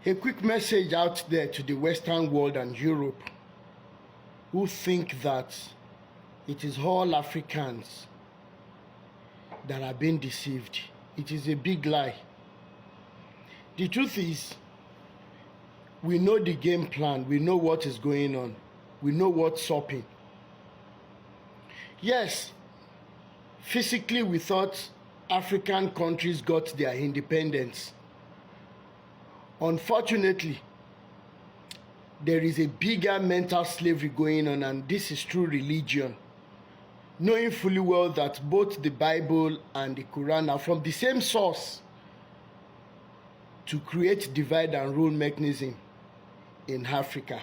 A quick message out there to the Western world and Europe who think that it is all Africans that are being deceived. It is a big lie. The truth is, we know the game plan, we know what is going on, we know what's upping. Yes, physically we thought African countries got their independence. Unfortunately, there is a bigger mental slavery going on, and this is through religion. Knowing fully well that both the Bible and the Quran are from the same source to create divide and rule mechanism in Africa.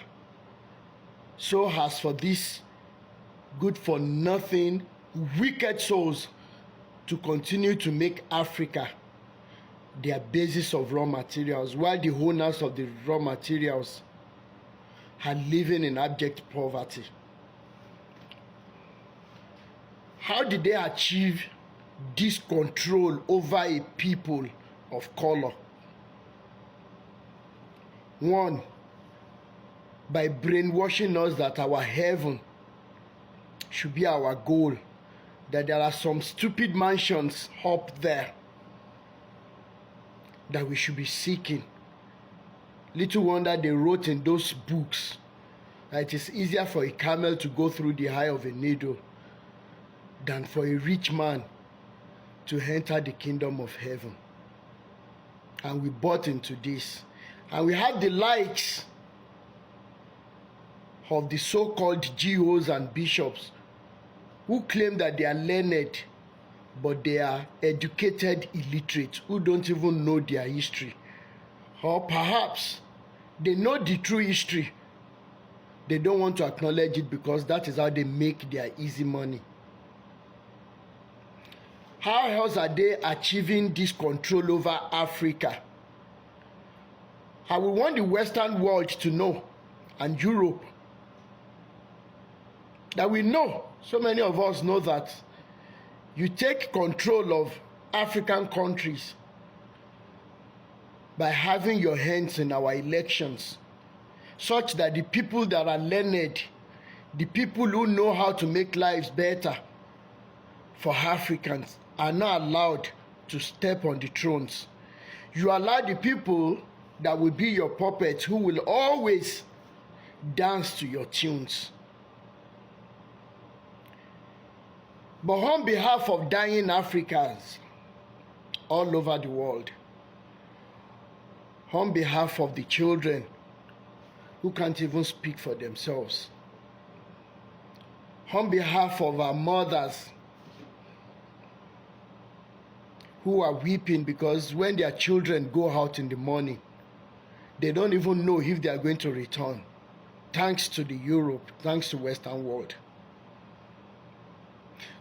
So as for these good for nothing, wicked souls to continue to make Africa their basis of raw materials, while the owners of the raw materials are living in abject poverty. How did they achieve this control over a people of color? One, by brainwashing us that our heaven should be our goal, that there are some stupid mansions up there that we should be seeking. Little wonder they wrote in those books that it is easier for a camel to go through the eye of a needle than for a rich man to enter the kingdom of heaven. And we bought into this. And we had the likes of the so-called GOs and bishops who claim that they are learned, but they are educated illiterate who don't even know their history. Or perhaps they know the true history. They don't want to acknowledge it because that is how they make their easy money. How else are they achieving this control over Africa? I will want the Western world to know, and Europe, that we know, so many of us know that you take control of African countries by having your hands in our elections, such that the people that are learned, the people who know how to make lives better for Africans, are not allowed to step on the thrones. You allow the people that will be your puppets, who will always dance to your tunes. But on behalf of dying Africans all over the world, on behalf of the children who can't even speak for themselves, on behalf of our mothers who are weeping because when their children go out in the morning, they don't even know if they are going to return, thanks to the Europe, thanks to Western world.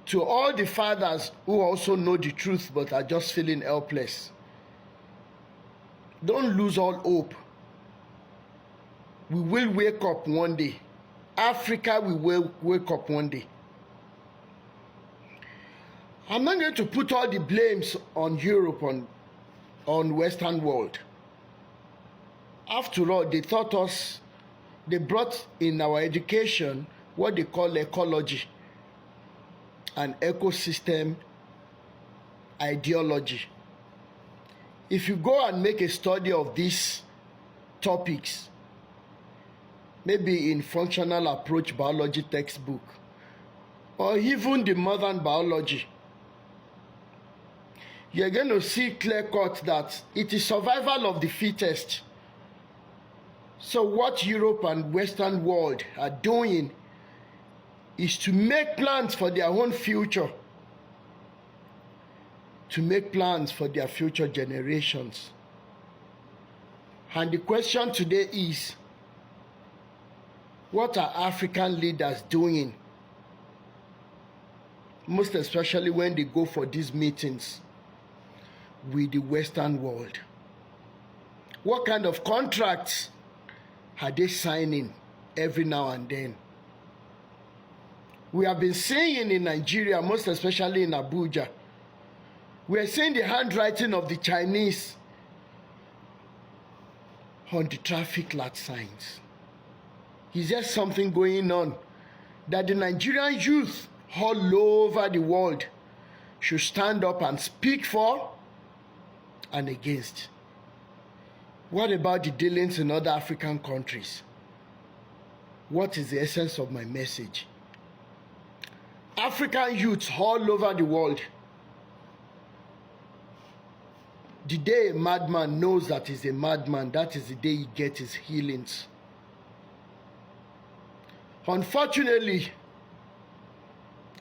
To all the fathers who also know the truth but are just feeling helpless, don't lose all hope. We will wake up one day. Africa will wake up one day. I'm not going to put all the blames on Europe, on Western world. After all, they taught us, they brought in our education what they call ecology and ecosystem ideology. If you go and make a study of these topics, maybe in functional approach biology textbook, or even the modern biology, you're going to see clear cut that it is survival of the fittest. So what Europe and Western world are doing is to make plans for their own future, to make plans for their future generations. And the question today is, what are African leaders doing? Most especially when they go for these meetings with the Western world. What kind of contracts are they signing every now and then? We have been seeing in Nigeria, most especially in Abuja, we are seeing the handwriting of the Chinese on the traffic light signs. Is there something going on that the Nigerian youth all over the world should stand up and speak for and against? What about the dealings in other African countries? What is the essence of my message? African youths all over the world, the day a madman knows that he's a madman, that is the day he gets his healings. Unfortunately,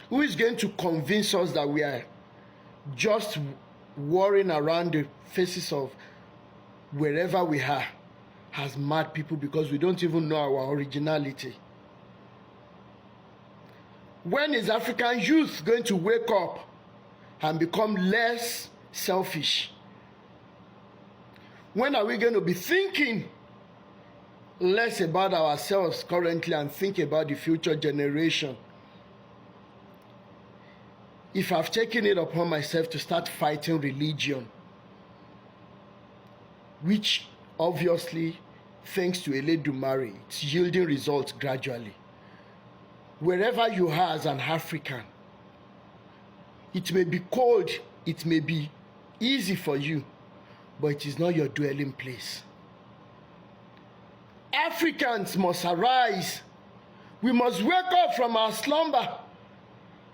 who is going to convince us that we are just worrying around the faces of wherever we are as mad people because we don't even know our originality? When is African youth going to wake up and become less selfish? When are we going to be thinking less about ourselves currently and think about the future generation? If I've taken it upon myself to start fighting religion, which obviously, thanks to Eledumare, it's yielding results gradually. Wherever you are as an African, it may be cold, it may be easy for you, but it is not your dwelling place. Africans must arise. We must wake up from our slumber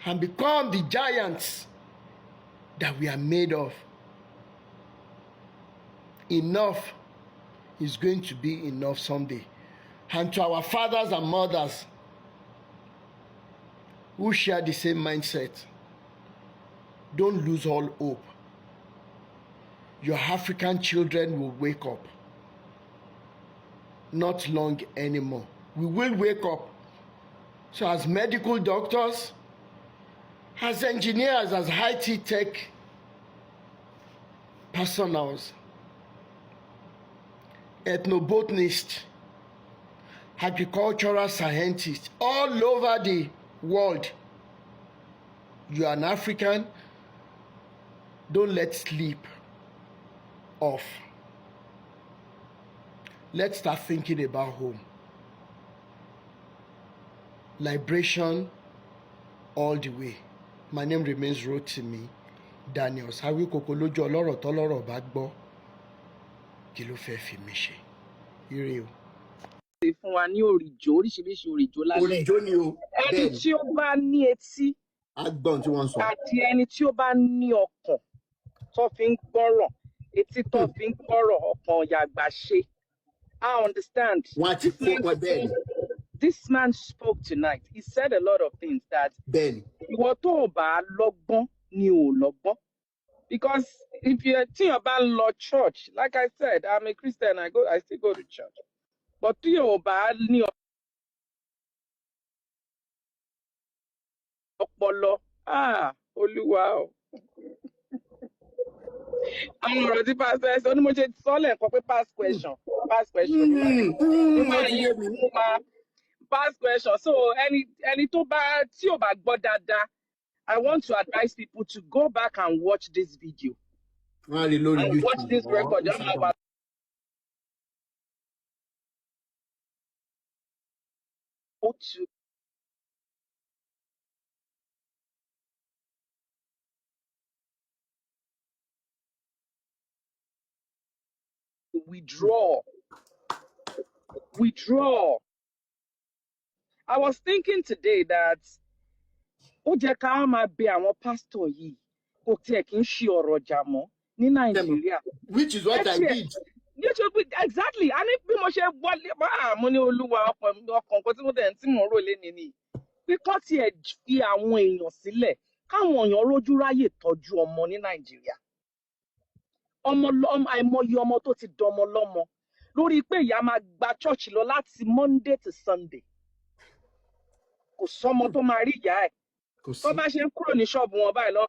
and become the giants that we are made of. Enough is going to be enough someday. And to our fathers and mothers who share the same mindset, don't lose all hope. Your African children will wake up. Not long anymore. We will wake up. So as medical doctors, as engineers, as IT tech personnels, ethnobotanists, agricultural scientists, all over the world, you are an African, don't let sleep off. Let's start thinking about home. Liberation all the way. My name remains Rotimi Daniels. Hawi koko lójú ọlọ́rọ̀ tọ́lọ́rọ̀ bá gbọ́. Kí ló fẹ́ fi mí ṣe? Ire o. Fún wa ní òrìjó, oríṣiríṣi òrìjó lálẹ́. Òrìjó ni o. Ẹni tí ó bá ní etí. Agbọ́n tí wọ́n sọ. Àti ẹni tí ó bá ní ọkàn tó fi ń gbọ́rọ̀, etí tó fi ń gbọ́rọ̀, ọkàn yàgbà ṣe. I understand. This man spoke tonight. He said a lot of things that ìwọ tó bá lọ́gbọ́n ni ò lọ́gbọ́n. Because if you think about law church, like I said, I'm a Christian, I still go to church. But tí o bá ní ọpọlọ, Olúwa o. Àwọn ọ̀rọ̀ tí pastor ẹ̀ sọ ní mo ṣe sọ́lẹ̀ nǹkan pé past question. Past question. So ẹni tó bá tí ò bá gbọ́ dáadáa, I want to advise people to go back and watch this video. And watch this record. To withdraw. I was thinking today that ó jẹ́ ká máa bẹ àwọn pastor yìí kò tiẹ̀ kí ń ṣe ọ̀rọ̀ ọjà mọ́ ní Nàìjíríà. Which is what I did. Exactly. A ní bí mo ṣe wọlé mo ní Olúwa ọkàn kan tí mo rò lé ní pé kán tiẹ̀ fi àwọn èèyàn sílẹ̀ káwọn èèyàn rójú ráyè tọ́jú ọmọ ní Nàìjíríà. Àìmọye ọmọ tó ti dọmọ lọ́mọ lórí pé ìyá máa gba church lọ láti Monday to Sunday. Kò sọ́mọ tó máa rí ìyá ẹ̀. Tó bá ṣe ń kúrò ní ṣọ́ọ̀bù wọn báyìí lọ́wọ́.